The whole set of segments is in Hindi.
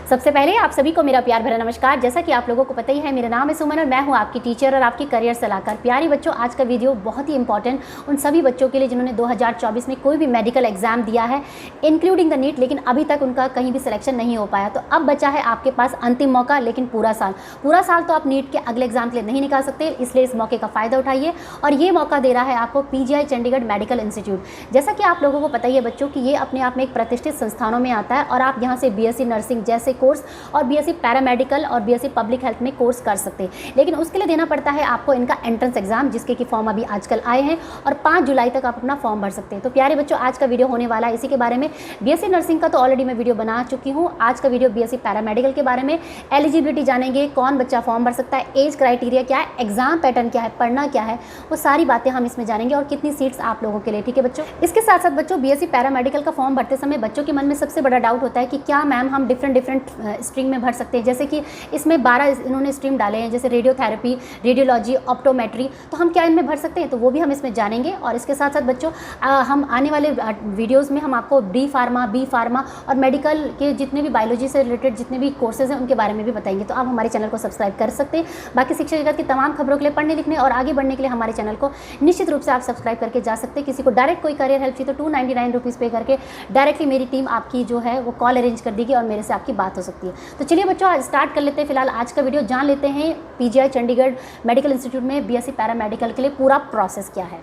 सबसे पहले आप सभी को मेरा प्यार भरा नमस्कार। जैसा कि आप लोगों को पता ही है, मेरा नाम है सुमन और मैं हूं आपकी टीचर और आपकी करियर सलाहकार। प्यारे बच्चों, आज का वीडियो बहुत ही इंपॉर्टेंट उन सभी बच्चों के लिए जिन्होंने 2024 में कोई भी मेडिकल एग्जाम दिया है, इंक्लूडिंग द नीट, लेकिन अभी तक उनका कहीं भी सिलेक्शन नहीं हो पाया। तो अब बचा है आपके पास अंतिम मौका, लेकिन पूरा साल तो आप नीट के अगले एग्जाम के लिए नहीं निकाल सकते, इसलिए इस मौके का फ़ायदा उठाइए। और ये मौका दे रहा है आपको पीजीआई चंडीगढ़ मेडिकल इंस्टीट्यूट। जैसा कि आप लोगों को पता ही है बच्चों कि ये अपने आप में एक प्रतिष्ठित संस्थानों में आता है और आप यहाँ से बीएससी नर्सिंग जैसे कोर्स और बीएससी पैरामेडिकल और बीएससी पब्लिक हेल्थ में कोर्स कर सकते हैं। लेकिन उसके लिए देना पड़ता है आपको इनका एंट्रेंस एग्जाम, जिसके कि फॉर्म अभी आजकल आए हैं और 5 जुलाई तक आप अपना फॉर्म भर सकते हैं। तो प्यारे बच्चों, आज का वीडियो होने वाला है इसी के बारे में। बीएससी नर्सिंग का तो ऑलरेडी मैं वीडियो बना चुकी हूँ। आज का वीडियो बीएससी पैरामेडिकल के बारे में, एलिजिबिलिटी जानेंगे, कौन बच्चा फॉर्म भर सकता है, एज क्राइटेरिया क्या है, एग्जाम पैटर्न क्या है, पढ़ना क्या है, वो सारी बातें हम इसमें जानेंगे और कितनी सीट्स आप लोगों के लिए। ठीक है बच्चों, इसके साथ साथ बच्चों बीएससी पैरामेडिकल का फॉर्म भरते समय बच्चों के मन में सबसे बड़ा डाउट होता है कि क्या मैम हम डिफरेंट स्ट्रीम में भर सकते हैं। जैसे कि इसमें 12 इन्होंने स्ट्रीम डाले हैं, जैसे रेडियोथेरेपी, रेडियोलॉजी, ऑप्टोमेट्री, तो हम क्या इनमें भर सकते हैं, तो वो भी हम इसमें जानेंगे। और इसके साथ साथ बच्चों हम आने वाले वीडियोज़ में हम आपको डी फार्मा, बी फार्मा और मेडिकल के जितने भी बायोलॉजी से रिलेटेड जितने भी कोर्सेज हैं उनके बारे में भी बताएंगे। तो आप हमारे चैनल को सब्सक्राइब कर सकते हैं। बाकी शिक्षा जगत की तमाम खबरों के लिए, पढ़ने लिखने और आगे बढ़ने के लिए हमारे चैनल को निश्चित रूप से आप सब्सक्राइब करके जा सकते हैं। किसी को डायरेक्ट कोई करियर हेल्प चाहिए तो 299 रुपीज़ पे करके डायरेक्टली मेरी टीम आपकी जो है वो कॉल अरेंज कर देगी और मेरे से आपकी बात हो सकती है। तो चलिए बच्चों, आज स्टार्ट कर लेते हैं। फिलहाल आज का वीडियो जान लेते हैं पीजीआई चंडीगढ़ मेडिकल इंस्टीट्यूट में बीएससी पैरामेडिकल के लिए पूरा प्रोसेस क्या है।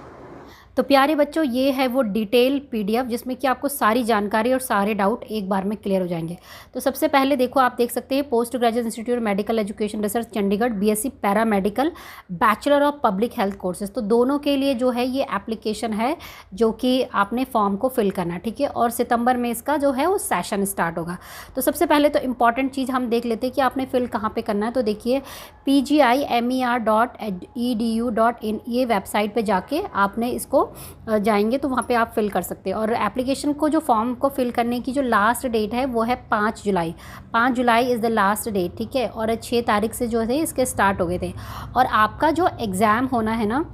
तो प्यारे बच्चों, ये है वो डिटेल पीडीएफ जिसमें कि आपको सारी जानकारी और सारे डाउट एक बार में क्लियर हो जाएंगे। तो सबसे पहले देखो, आप देख सकते हैं post graduate institute medical education research Chandigarh BSc paramedical bachelor of public health courses. तो दोनों के लिए जो है ये एप्लीकेशन है जो कि आपने फॉर्म को फिल करना है, ठीक है। और सितंबर में इसका जो है वो सेशन स्टार्ट होगा। तो सबसे पहले तो इंपॉर्टेंट चीज़ हम देख लेते हैं कि आपने फिल कहाँ पर करना है। तो देखिए pgimer.edu.in ये वेबसाइट पर जाके आपने इसको जाएंगे तो वहाँ पे आप फिल कर सकते हैं। और एप्लीकेशन को जो फॉर्म को फिल करने की जो लास्ट डेट है वो है 5 जुलाई। 5 July is the last date, ठीक है। और 6 तारीख से जो थे इसके स्टार्ट हो गए थे। और आपका जो एग्ज़ाम होना है ना,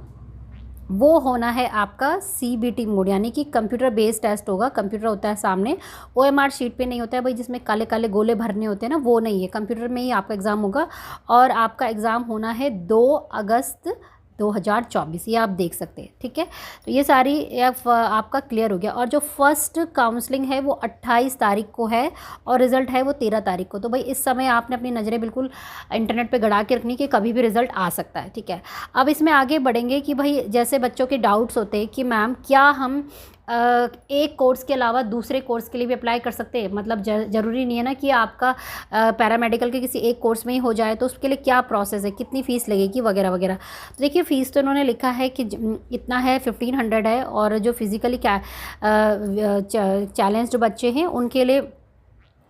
वो होना है आपका सीबीटी मोड, यानी कि कंप्यूटर बेस्ड टेस्ट होगा। कंप्यूटर होता है सामने, ओएमआर शीट पे नहीं होता है भाई, जिसमें काले काले गोले भरने होते हैं ना, वो नहीं है। कंप्यूटर में ही आपका एग्ज़ाम होगा और आपका एग्ज़ाम होना है 2 अगस्त 2024, ये आप देख सकते हैं, ठीक है। तो ये सारी आपका क्लियर हो गया। और जो फर्स्ट काउंसलिंग है वो 28 तारीख को है और रिज़ल्ट है वो 13 तारीख को। तो भाई इस समय आपने अपनी नज़रें बिल्कुल इंटरनेट पे गड़ा के रखनी कि कभी भी रिज़ल्ट आ सकता है, ठीक है। अब इसमें आगे बढ़ेंगे कि भाई जैसे बच्चों के डाउट्स होते हैं कि मैम क्या हम एक कोर्स के अलावा दूसरे कोर्स के लिए भी अप्लाई कर सकते हैं। मतलब ज़रूरी नहीं है ना कि आपका पैरामेडिकल के किसी एक कोर्स में ही हो जाए। तो उसके लिए क्या प्रोसेस है, कितनी फ़ीस लगेगी वगैरह वगैरह। तो देखिए फ़ीस तो उन्होंने लिखा है कि इतना है, 1500 है। और जो फिज़िकली चैलेंज्ड बच्चे हैं उनके लिए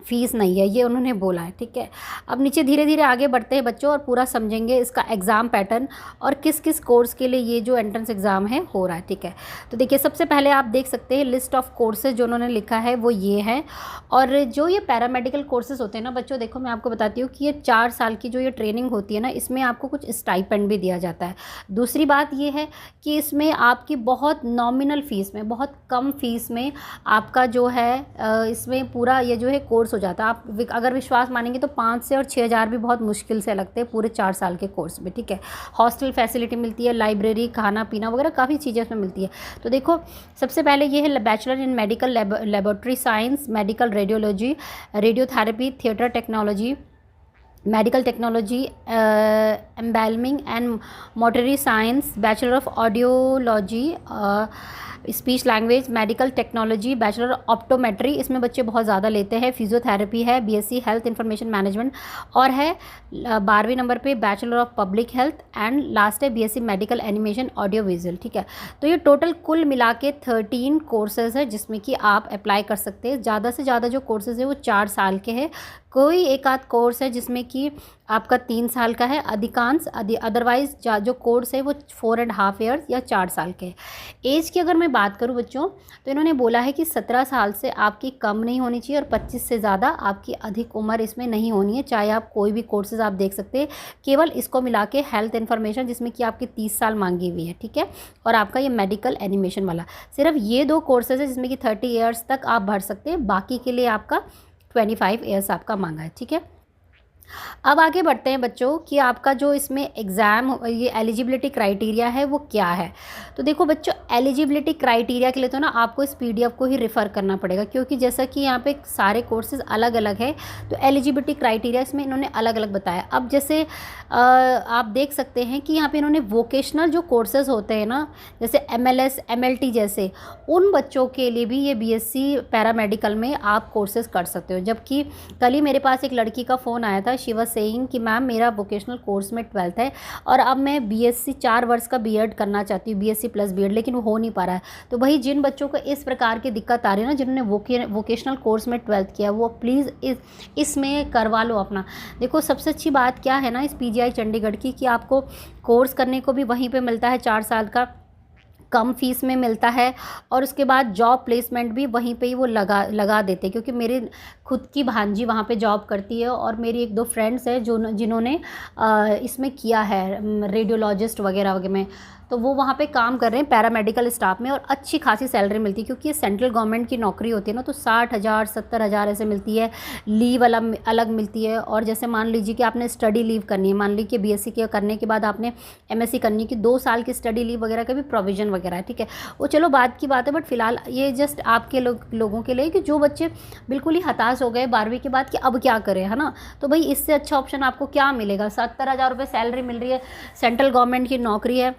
फ़ीस नहीं है, ये उन्होंने बोला है, ठीक है। अब नीचे धीरे धीरे आगे बढ़ते हैं बच्चों और पूरा समझेंगे इसका एग्ज़ाम पैटर्न और किस किस कोर्स के लिए ये जो एंट्रेंस एग्ज़ाम है हो रहा है, ठीक है। तो देखिए सबसे पहले आप देख सकते हैं लिस्ट ऑफ कोर्सेज जो उन्होंने लिखा है वो ये है। और जो ये पैरामेडिकल कोर्सेज़ होते हैं ना बच्चों, देखो मैं आपको बताती हूँ कि ये 4 साल की जो ये ट्रेनिंग होती है ना, इसमें आपको कुछ स्टाइपेंड भी दिया जाता है। दूसरी बात ये है कि इसमें आपकी बहुत नॉमिनल फ़ीस में, बहुत कम फ़ीस में आपका जो है इसमें पूरा ये जो है कोर्स हो जाता है। आप अगर विश्वास मानेंगे तो 5 से और 6 हज़ार भी बहुत मुश्किल से लगते हैं पूरे 4 साल के कोर्स में, ठीक है। हॉस्टल फैसिलिटी मिलती है, लाइब्रेरी, खाना पीना वगैरह काफ़ी चीज़ें उसमें मिलती है। तो देखो सबसे पहले ये है bachelor in medical laboratory science, medical radiology, radiotherapy, theatre technology, medical technology, embalming and mortuary science, bachelor of audiology, speech language, medical technology, bachelor optometry, इसमें बच्चे बहुत ज़्यादा लेते हैं। फिजियोथेरेपी है, बीएससी हेल्थ इंफॉर्मेशन मैनेजमेंट, और है 12वें नंबर पे bachelor of public health, and last है BSc medical animation audio visual, ठीक है। तो ये टोटल कुल मिला के 13 कोर्सेज है जिसमें कि आप अप्लाई कर सकते हैं। ज़्यादा से ज़्यादा जो कोर्सेज है वो 4 साल के हैं। कोई एक आध कोर्स है जिसमें कि आपका 3 साल का है, अधिकांश अदरवाइज जो कोर्स है वो 4.5 ईयर्स या 4 साल के। एज की अगर मैं बात करूं बच्चों, तो इन्होंने बोला है कि 17 साल से आपकी कम नहीं होनी चाहिए और 25 से ज़्यादा आपकी अधिक उम्र इसमें नहीं होनी है। चाहे आप कोई भी कोर्सेज आप देख सकते हैं, केवल इसको मिला के हेल्थ इन्फॉर्मेशन जिसमें कि आपकी 30 साल मांगी हुई है, ठीक है। और आपका ये मेडिकल एनिमेशन वाला, सिर्फ ये 2 कोर्सेज है जिसमें कि 30 ईयर्स तक आप भर सकते हैं। बाकी के लिए आपका 25 ईयर्स आपका मांगा है। ठीक है, अब आगे बढ़ते हैं बच्चों कि आपका जो इसमें एग्ज़ाम ये एलिजिबिलिटी क्राइटेरिया है वो क्या है। तो देखो बच्चों, एलिजिबिलिटी क्राइटेरिया के लिए तो ना आपको इस पीडीएफ को ही रेफ़र करना पड़ेगा, क्योंकि जैसा कि यहाँ पे सारे कोर्सेज़ अलग अलग है, तो एलिजिबिलिटी क्राइटेरिया इसमें इन्होंने अलग अलग बताया। अब जैसे आप देख सकते हैं कि यहाँ पे इन्होंने वोकेशनल जो कोर्सेज़ होते हैं ना, जैसे MLS MLT जैसे, उन बच्चों के लिए भी ये BSc पैरामेडिकल में आप कोर्सेज़ कर सकते हो। जबकि कल ही मेरे पास एक लड़की का फ़ोन आया था, शी वाज सेइंग कि मैम मेरा वोकेशनल कोर्स में 12th है और अब मैं BSc 4 वर्ष का B.Ed करना चाहती हूँ, BSc प्लस B.Ed, लेकिन वो हो नहीं पा रहा है। तो भाई जिन बच्चों को इस प्रकार की दिक्कत आ रही है ना, जिन्होंने वोकेशनल कोर्स में 12th किया, वो प्लीज़ इसमें करवा लो अपना। देखो सबसे अच्छी बात क्या है ना इस PGI चंडीगढ़ की, कि आपको कोर्स करने को भी वहीं पर मिलता है 4 साल का, कम फीस में मिलता है, और उसके बाद जॉब प्लेसमेंट भी वहीं पे ही वो लगा देते हैं। क्योंकि मेरी खुद की भांजी वहाँ पे जॉब करती है और मेरी 1-2 फ्रेंड्स हैं जिन्होंने इसमें किया है, रेडियोलॉजिस्ट वगैरह वगैरह में, तो वो वहाँ पे काम कर रहे हैं पैरामेडिकल स्टाफ में, और अच्छी खासी सैलरी मिलती है। क्योंकि ये सेंट्रल गवर्नमेंट की नौकरी होती है ना, तो 60,000 70,000 ऐसे मिलती है। लीव अलग मिलती है, और जैसे मान लीजिए कि आपने स्टडी लीव करनी है, मान लीजिए कि BSc के करने के बाद आपने MSc करनी है, कि 2 साल की स्टडी लीव वगैरह का भी प्रोविज़न वगैरह है। ठीक है, वो चलो बात की बात है, बट फिलहाल ये जस्ट आपके लोगों के लिए कि जो बच्चे बिल्कुल ही हताश हो गए 12वीं के बाद कि अब क्या करें, है ना। तो भाई इससे अच्छा ऑप्शन आपको क्या मिलेगा, 70,000 रुपये सैलरी मिल रही है, सेंट्रल गवर्नमेंट की नौकरी है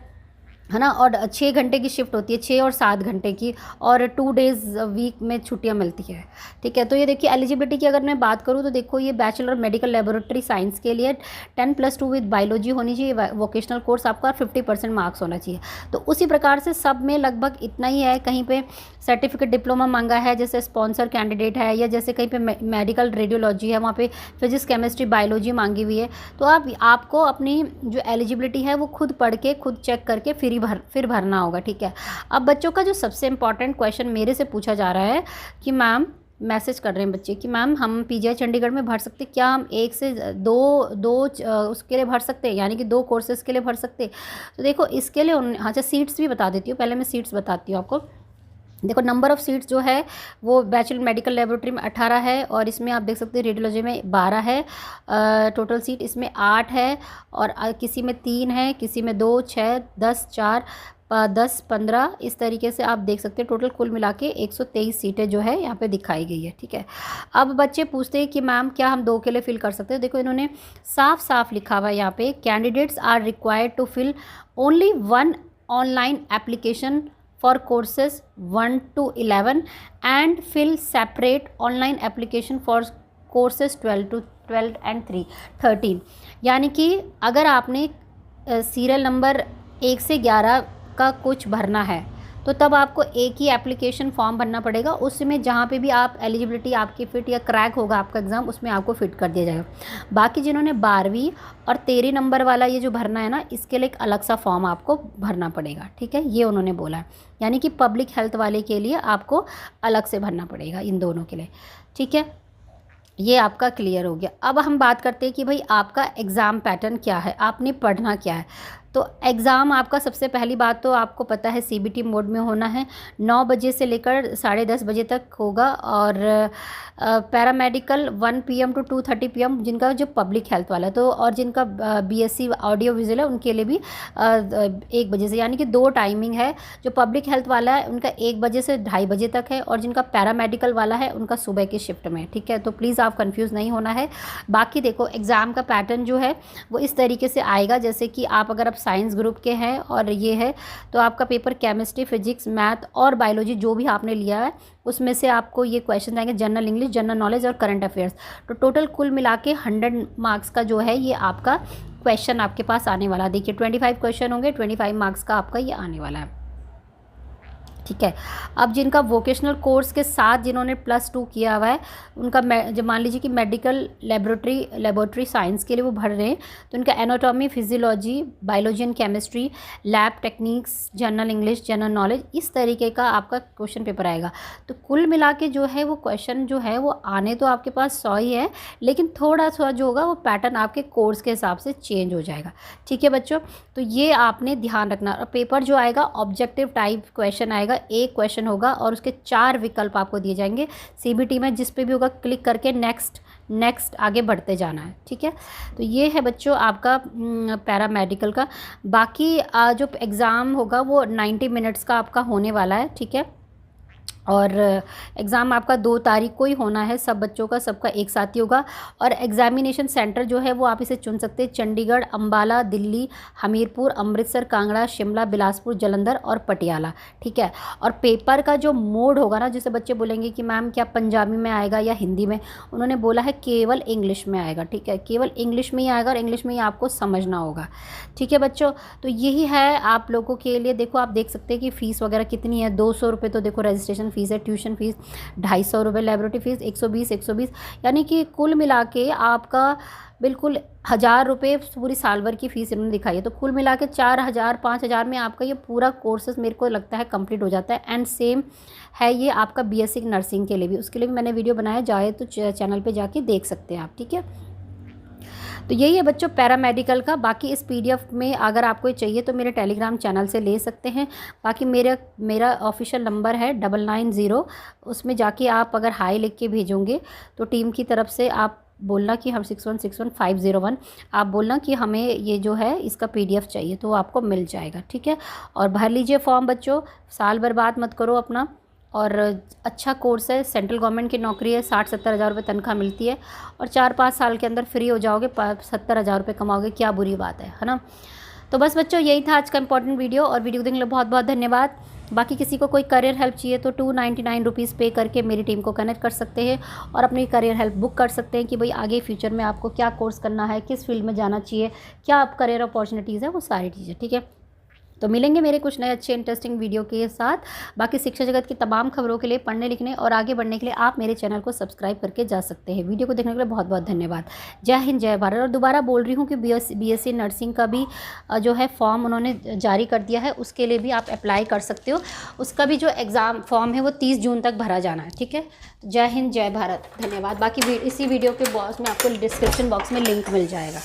ना, और 6 घंटे की शिफ्ट होती है, 6 और 7 घंटे की, और 2 डेज़ वीक में छुट्टियां मिलती है। ठीक है, तो ये देखिए एलिजिबिलिटी की अगर मैं बात करूँ तो देखो ये बैचलर मेडिकल लेबोरेटरी साइंस के लिए 10+2 विद बायोलॉजी होनी चाहिए, वोकेशनल कोर्स आपका 50% मार्क्स होना चाहिए। तो उसी प्रकार से सब में लगभग इतना ही है। कहीं पे सर्टिफिकेट डिप्लोमा मांगा है, जैसे स्पॉन्सर कैंडिडेट है, या जैसे कहीं पे मेडिकल रेडियोलॉजी है, वहाँ पे फिजिक्स केमिस्ट्री बायोलॉजी मांगी हुई है। तो आपको अपनी जो एलिजिबिलिटी है वो खुद पढ़ के खुद चेक करके फिर भरना होगा। ठीक है, अब बच्चों का जो सबसे इंपॉर्टेंट क्वेश्चन मेरे से पूछा जा रहा है कि मैम, मैसेज कर रहे हैं बच्चे कि मैम हम PGI चंडीगढ़ में भर सकते, क्या हम 1 से 2 उसके लिए भर सकते हैं, यानी कि 2 कोर्सेज़ के लिए भर सकते। तो देखो इसके लिए अच्छा सीट्स भी बता देती हूँ, पहले मैं सीट्स बताती हूँ आपको। देखो नंबर ऑफ़ सीट्स जो है वो बैचलर मेडिकल लेबोरेटरी में 18 है, और इसमें आप देख सकते हैं रेडियोलॉजी में 12 है। टोटल सीट इसमें 8 है, और किसी में 3 है, किसी में 2, 6, 10, 4, 10, 15, इस तरीके से आप देख सकते हैं। टोटल कुल मिला के 123 सीटें जो है यहाँ पे दिखाई गई है। ठीक है, अब बच्चे पूछते हैं कि मैम क्या हम 2 के लिए फिल कर सकते हैं। देखो इन्होंने साफ साफ लिखा हुआ है यहाँ पे, candidates are required to fill only 1 online application for courses 1 to 11 and fill separate online application for courses 12 and 13। यानी कि अगर आपने सीरियल नंबर 1 से 11 का कुछ भरना है तो तब आपको एक ही एप्लीकेशन फॉर्म भरना पड़ेगा। उसमें जहाँ पे भी आप एलिजिबिलिटी आपकी फिट या क्रैक होगा आपका एग्ज़ाम, उसमें आपको फिट कर दिया जाएगा। बाकी जिन्होंने 12वीं और 13 नंबर वाला ये जो भरना है ना, इसके लिए एक अलग सा फॉर्म आपको भरना पड़ेगा। ठीक है, ये उन्होंने बोला है, यानी कि पब्लिक हेल्थ वाले के लिए आपको अलग से भरना पड़ेगा, इन दोनों के लिए। ठीक है, ये आपका क्लियर हो गया। अब हम बात करते हैं कि भाई आपका एग्ज़ाम पैटर्न क्या है, आपने पढ़ना क्या है। तो एग्ज़ाम आपका सबसे पहली बात तो आपको पता है CBT मोड में होना है, 9 बजे से लेकर 10:30 बजे तक होगा, और पैरामेडिकल 1 PM to 2:30 PM जिनका जो पब्लिक हेल्थ वाला है, तो और जिनका BSc ऑडियो विजुअल है उनके लिए भी 1 बजे से, यानी कि 2 टाइमिंग है। जो पब्लिक हेल्थ वाला है उनका 1 बजे से 2:30 बजे तक है, और जिनका पैरामेडिकल वाला है उनका सुबह की शिफ्ट में। ठीक है, तो प्लीज़ आप कंफ्यूज नहीं होना है। बाकी देखो एग्ज़ाम का पैटर्न जो है वो इस तरीके से आएगा, जैसे कि आप अगर साइंस ग्रुप के हैं और ये है तो आपका पेपर केमिस्ट्री, फिजिक्स, मैथ और बायोलॉजी जो भी आपने लिया है उसमें से आपको ये क्वेश्चन आएंगे, जनरल इंग्लिश, जनरल नॉलेज और करंट अफेयर्स। तो टोटल कुल मिला के 100 मार्क्स का जो है ये आपका क्वेश्चन आपके पास आने वाला। देखिए 25 क्वेश्चन होंगे, 25 मार्क्स का आपका ये आने वाला है। ठीक है, अब जिनका वोकेशनल कोर्स के साथ जिन्होंने +2 किया हुआ है उनका जब मान लीजिए कि मेडिकल लेबोरेटरी साइंस के लिए वो भर रहे हैं, तो उनका anatomy, physiology, biology and chemistry, lab techniques, general English, general knowledge, इस तरीके का आपका क्वेश्चन पेपर आएगा। तो कुल मिला के जो है वो क्वेश्चन जो है वो आने तो आपके पास 100 ही है, लेकिन थोड़ा सा जो होगा वो पैटर्न आपके कोर्स के हिसाब से चेंज हो जाएगा। ठीक है बच्चों, तो ये आपने ध्यान रखना। और पेपर जो आएगा ऑब्जेक्टिव टाइप क्वेश्चन आएगा, आएगा, एक क्वेश्चन होगा और उसके 4 विकल्प आपको दिए जाएंगे। CBT में जिस पे भी होगा क्लिक करके नेक्स्ट आगे बढ़ते जाना है, ठीक है। तो ये है बच्चों आपका पैरामेडिकल का। बाकी जो एग्ज़ाम होगा वो 90 मिनट्स का आपका होने वाला है, ठीक है। और एग्ज़ाम आपका 2 तारीख को ही होना है, सब बच्चों का, सबका एक साथ ही होगा। और एग्ज़ामिनेशन सेंटर जो है वो आप इसे चुन सकते हैं, चंडीगढ़, अंबाला, दिल्ली, हमीरपुर, अमृतसर, कांगड़ा, शिमला, बिलासपुर, जालंधर और पटियाला, ठीक है। और पेपर का जो मोड होगा ना, जैसे बच्चे बोलेंगे कि मैम क्या पंजाबी में आएगा या हिंदी में, उन्होंने बोला है केवल इंग्लिश में आएगा, ठीक है, केवल इंग्लिश में ही आएगा और इंग्लिश में ही आपको समझना होगा, ठीक है बच्चों। तो यही है आप लोगों के लिए। देखो आप देख सकते हैं कि फ़ीस वगैरह कितनी है, 200 रुपये तो देखो रजिस्ट्रेशन फ़ीस है, ट्यूशन फ़ीस 250 रुपये, लैबोरेटरी फ़ीस 120, यानी कि कुल मिला के आपका बिल्कुल 1000 रुपये पूरी साल भर की फ़ीस इन्होंने दिखाई है। तो कुल मिला के 4000 5000 में आपका ये पूरा कोर्सेज मेरे को लगता है कंप्लीट हो जाता है। एंड सेम है ये आपका BSc नर्सिंग के लिए भी, उसके लिए भी मैंने वीडियो बनाया, जाए तो चैनल पे जाके देख सकते हैं आप, ठीक है। तो यही है बच्चों पैरामेडिकल का। बाकी इस PDF में अगर आपको चाहिए तो मेरे टेलीग्राम चैनल से ले सकते हैं। बाकी मेरा ऑफिशियल नंबर है 990, उसमें जाके आप अगर हाई लिख के भेजोगे तो टीम की तरफ से आप बोलना कि हम 6161-501, आप बोलना कि हमें ये जो है इसका PDF चाहिए, तो आपको मिल जाएगा, ठीक है। और भर लीजिए फॉर्म बच्चों, साल बर्बाद मत करो अपना। और अच्छा कोर्स है, सेंट्रल गवर्नमेंट की नौकरी है, 60-70 हज़ार रुपये तनख्वाह मिलती है और 4-5 साल के अंदर फ्री हो जाओगे, 70,000 रुपये कमाओगे, क्या बुरी बात है ना। तो बस बच्चों यही था आज का इंपॉर्टेंट वीडियो, और वीडियो देखने के लिए बहुत बहुत धन्यवाद। बाकी किसी को कोई करियर हेल्प चाहिए तो 299 रुपीज़ पे करके मेरी टीम को कनेक्ट कर सकते हैं और अपनी करियर हेल्प बुक कर सकते हैं कि भाई आगे फ्यूचर में आपको क्या कोर्स करना है, किस फील्ड में जाना चाहिए, क्या आप करियर अपॉर्चुनिटीज़ है, वो सारी चीज़ें, ठीक है। तो मिलेंगे मेरे कुछ नए अच्छे इंटरेस्टिंग वीडियो के साथ। बाकी शिक्षा जगत की तमाम खबरों के लिए, पढ़ने लिखने और आगे बढ़ने के लिए आप मेरे चैनल को सब्सक्राइब करके जा सकते हैं। वीडियो को देखने के लिए बहुत बहुत धन्यवाद। जय हिंद, जय भारत। और दोबारा बोल रही हूँ कि BSc नर्सिंग का भी जो है फॉर्म उन्होंने जारी कर दिया है, उसके लिए भी आप अप्लाई कर सकते हो। उसका भी जो एग्ज़ाम फॉर्म है वो 30 जून तक भरा जाना है, ठीक है। जय हिंद, जय भारत, धन्यवाद। बाकी इसी वीडियो के बॉक्स में आपको डिस्क्रिप्शन बॉक्स में लिंक मिल जाएगा।